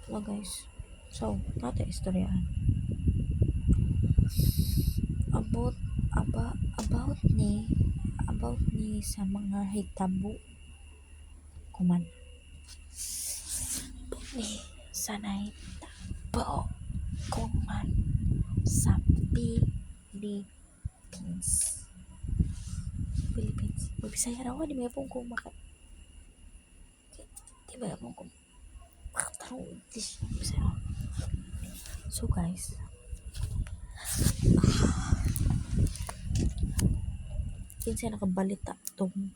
Hello guys. So, nato istoryahan. About about ni sa mga hitabo kuman ni sa nahitabo kuman sa Philippines. Philippines. Magbisaya raw di ba pong kung di ba pong kung makatarong English Bisaya. So guys, kinsa nakabalita tong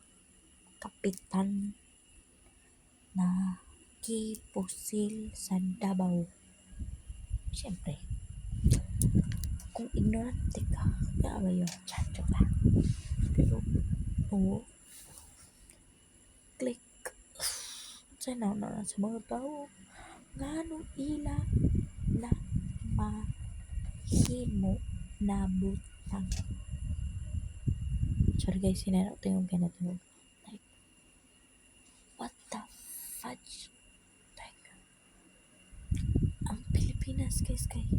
kapitan na gipusil sa Davao. Siyempre, kung ignorante ka, kaya ba yun? Chacho ka. Pero, oo, click. Sana na sa mga tao, ganong ila na mahimo na butang. Sorry guys, sinara ko yung ganito. Like, what the fudge? Like, ang Pilipinas guys, like,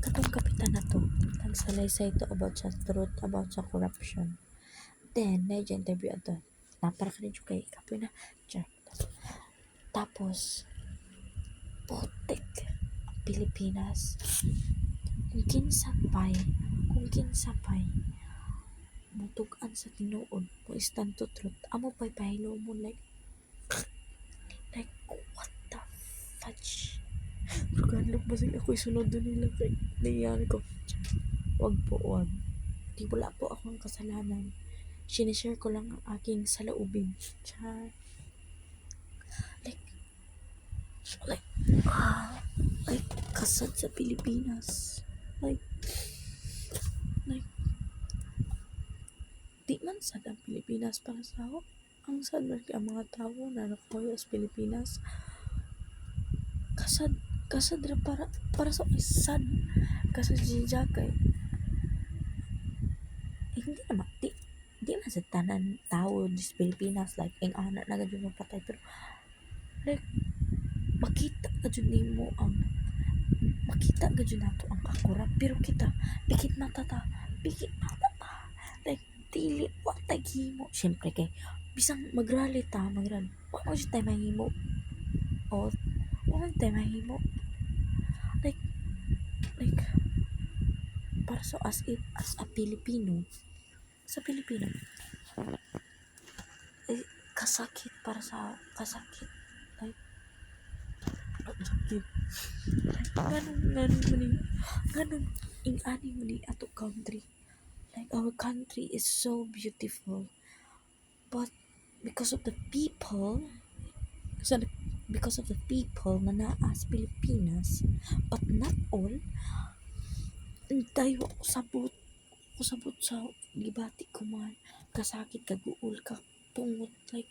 katong kapitan na to, nagsalaysay to about sa truth, about sa corruption. Then, medyo interview ato. Napara ka rin kay kapoy na. Char. Tapos, putik ang Pilipinas. Kung kinsapay, mutugan sa tinuod, mo stand to truth, amo pa'y pahilo mo like, what the fudge? Regardless ba sila ako'y sunod doon nila kay nangyari ko. Wag. Di wala po akong kasalanan. Sinishare ko lang ang aking salaubin. Char. Like, like, like, kasad sa Pilipinas. Like, di man sad ang Pilipinas para sa ako. Ang sad man ang mga tao na nakuha sa Pilipinas. Kasad ra para sa sad. Kasad siya kay hindi naman di man sa tanan tao sa Pilipinas like ang anak na gadyo patay pero like makita gadyo nimo ang makita gadyo nato ang kakurap pero kita pikit mata ta like dili wa taghimo syempre kay bisang magrally wa mo siya tayo mahimo o wa mo tayo mahimo like para so as a Pilipino sa Pilipino kasakit like sakit ganun ing-ani mo ni ato country like our country is so beautiful but because of the people na naa sa Pilipinas but not all tayo kusabot sa gibati ko man kasakit kaguol ka pungot like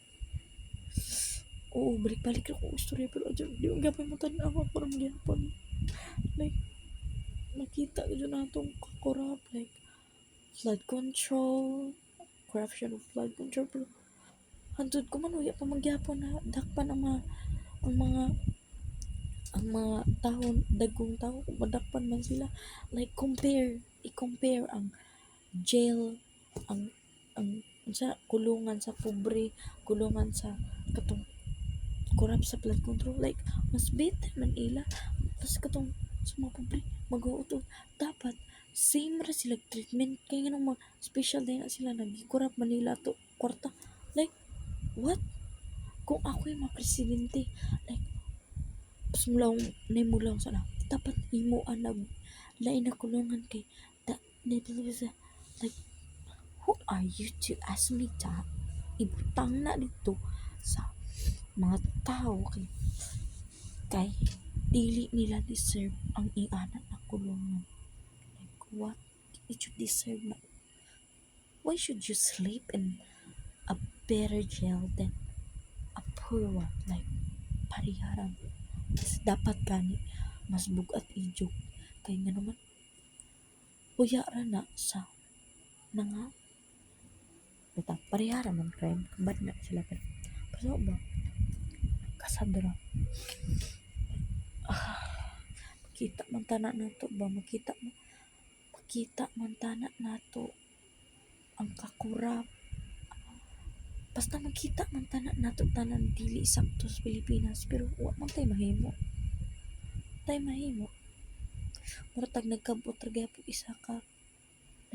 oo balik ako istorya pero adyan di yung gapay mo tanaw ako para magyapon like makita ko dyan natong kakorap like flood control corruption of flood control pero hantod ko man uya pa magyapon na dakpan ang mga tao dagkong tao madakpan man sila like i-compare ang jail ang sa kulungan sa pobre kulungan sa katong corrupt sa flood control like mas better man ila mas katong sa mga pobre mag-uutog dapat same ra sila treatment kaya nga mga special day na sila nag-corrupt man nila to kwarta like what kung ako yung mga presidente like mulaw sana dapat imo anag lain na kulungan kay like who are you to ask me that ibutang na dito sa mga tao kay dili nila deserve ang ianan na kulungan like what it should deserve na why should you sleep in a better jail than a poor one like pariharan dapat gani mas bugat ijuk kay nga naman uya ra na sa mga pariharan man crime bad na sila pero ba kasadra makita man tana nato ba, makita man tana nato ang kakurap, basta makita man tana nato tanan dili sakto sa Pilipinas, pero wa man tay mahimo. Mura tag nagkabot ra gyapon isa ka,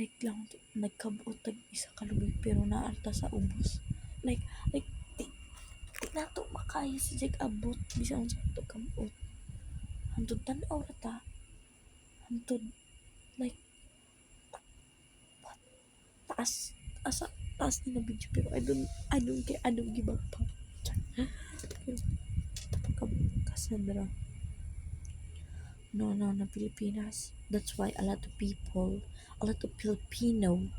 like lang nagkabot tag isa ka lubi pero naarta sa ubos. Like di nato makaya si jag abot bisan sa to kabot. Hantod tan-aw ra ta. Hantod like taas asa taas ni na video pero I don't give up pa. Pero Cassandra, no na Pilipinas. That's why a lot of people, a lot of Filipino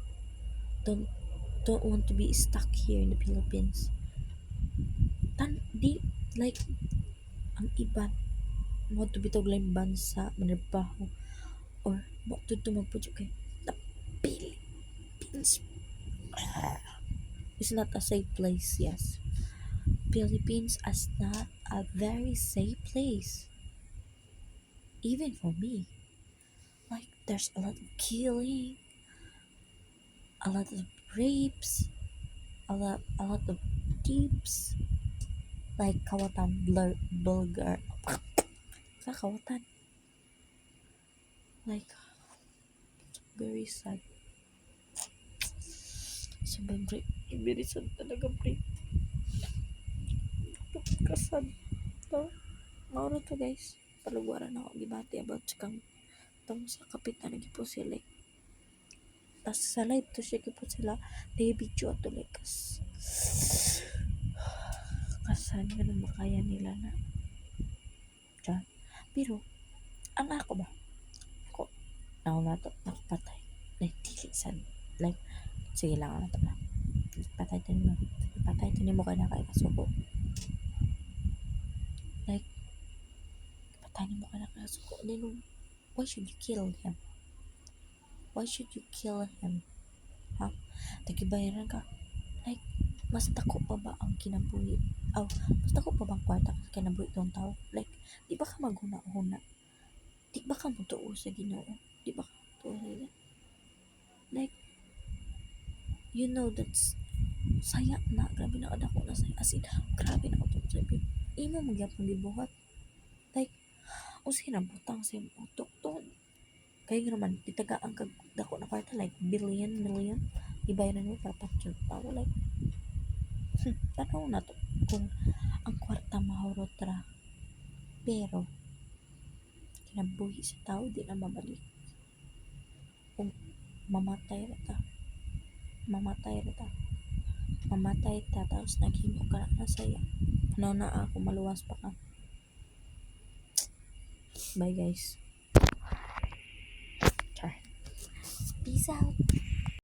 don't don't want to be stuck here in the Philippines. Di like ang iba mo to bitog lang bansa manarbaho or mo to magpudyo kay the Philippines is not a safe place. Yes, Philippines is not a very safe place, even for me. Like there's a lot of killing, a lot of rapes, a lot of thieves, like kawatan bulgar kawatan, like very sad. So very sad talaga break. Kasad to. Mauro to guys. Palugwaran ako gibati about kang tong sa kapitan na gipo sila. Tas sa live to siya gipo sila. They video to like kasad nga nang makaya nila na. Diyan. Pero, ang ako ba? Ako, ako na to, nakapatay. Like, dili sad. Like, sige lang ako na to ba? Patay to nimo. Patay to nimo ka na kay kasuko. Like, patay nimo ka na kay kasuko. Then, why should you kill him? Why should you kill him? Ha? Tagibayaran ka. Like, mas dako pa ba ang kinabuhi? Mas dako pa bang kwarta ang kinabuhi itong tao? Like, di ba ka maghuna-huna? Di ba ka mutuo sa Ginoo? Di ba ka mutuo sa Ginoo? Like, you know that's saya na. Grabe na kadako na saya. As in, grabe na ako sa sabi. Imo magyapong gibuhat. Like, o sila butang sa imo. Tukton. Kaya nga naman, itaga ang dako na kwarta. Like, million. Ibayaran mo para patsyod tao. Like, tanaw na to. Kung ang kwarta mahurot ra. Pero, kinabuhi sa tao, di na mabalik. Kung mamatay ra ta. Mamatay ta, tapos naghimo ka na saya. Ano na ako, maluwas pa ka. Bye guys. Char. Peace out.